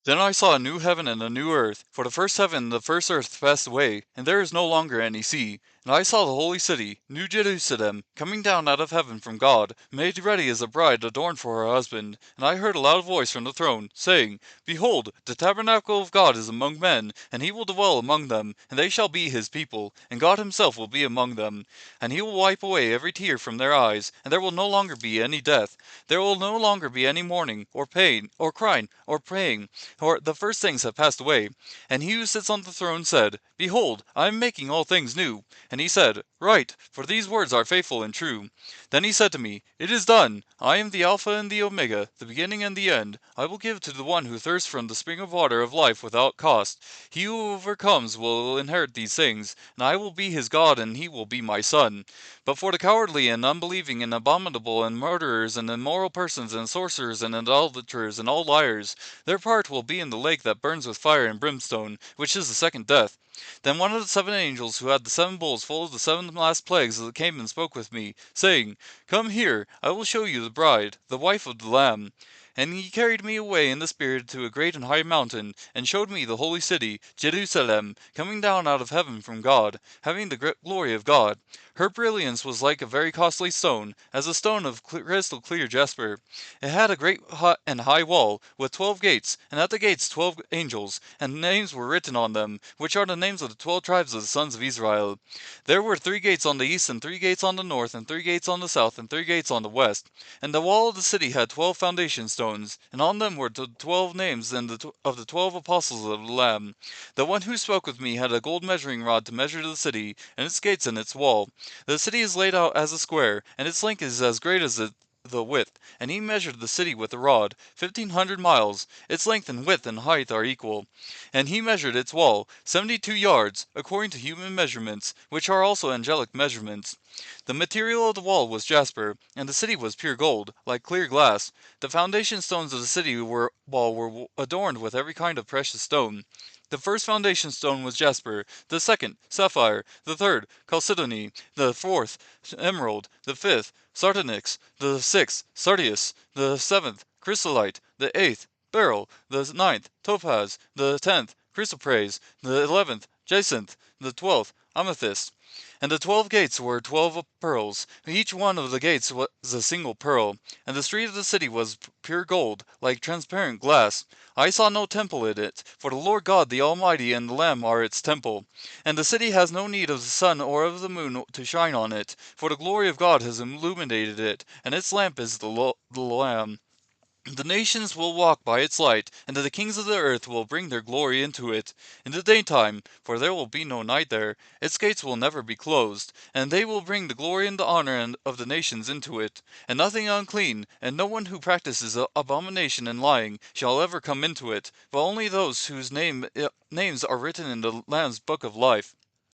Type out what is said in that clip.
Then I saw a new heaven and a new earth, for the first heaven and the first earth passed away, and there is no longer any sea. And I saw the holy city, New Jerusalem, coming down out of heaven from God, made ready as a bride adorned for her husband. And I heard a loud voice from the throne, saying, Behold, the tabernacle of God is among men, and he will dwell among them, and they shall be his people, and God himself will be among them. And he will wipe away every tear from their eyes, and there will no longer be any death. There will no longer be any mourning, or pain, or crying, or praying, for the first things have passed away. And he who sits on the throne said, Behold, I am making all things new. And he said, Write, for these words are faithful and true. Then he said to me, It is done. I am the Alpha and the Omega, the beginning and the end. I will give to the one who thirsts from the spring of water of life without cost. He who overcomes will inherit these things, and I will be his God, and he will be my son. But for the cowardly and unbelieving and abominable and murderers and immoral persons and sorcerers and idolaters and all liars, their part will be in the lake that burns with fire and brimstone, which is the second death. Then one of the seven angels who had the seven bowls full of the seven last plagues came and spoke with me, saying, Come here, I will show you the bride, the wife of the Lamb. And he carried me away in the Spirit to a great and high mountain, and showed me the holy city, Jerusalem, coming down out of heaven from God, having the great glory of God. Her brilliance was like a very costly stone, as a stone of crystal clear jasper. It had a great and high wall, with 12 gates, and at the gates 12 angels, and names were written on them, which are the names of the 12 tribes of the sons of Israel. There were 3 gates on the east, and 3 gates on the north, and 3 gates on the south, and 3 gates on the west. And the wall of the city had 12 foundation stones, and on them were the 12 names of the 12 apostles of the Lamb. The one who spoke with me had a gold measuring rod to measure the city, and its gates and its wall. The city is laid out as a square, and its length is as great as the width. And he measured the city with a rod, 1,500 miles. Its length and width and height are equal. And he measured its wall, 72 yards, according to human measurements, which are also angelic measurements. The material of the wall was jasper, and the city was pure gold, like clear glass. The foundation stones of the wall were adorned with every kind of precious stone. The first foundation stone was jasper, the second, sapphire, the third, chalcedony, the fourth, emerald, the fifth, sardonyx, the sixth, sardius, the seventh, chrysolite, the eighth, beryl, the ninth, topaz, the 10th, chrysoprase, the 11th, jacinth, the 12th, amethyst. And the 12 gates were 12 pearls. Each one of the gates was a single pearl. And the street of the city was pure gold, like transparent glass. I saw no temple in it, for the Lord God the Almighty and the Lamb are its temple. And the city has no need of the sun or of the moon to shine on it, for the glory of God has illuminated it, and its lamp is the Lamb. The nations will walk by its light, and the kings of the earth will bring their glory into it. In the daytime, for there will be no night there, its gates will never be closed, and they will bring the glory and the honor of the nations into it. And nothing unclean, and no one who practices abomination and lying, shall ever come into it, but only those whose names are written in the Lamb's book of life.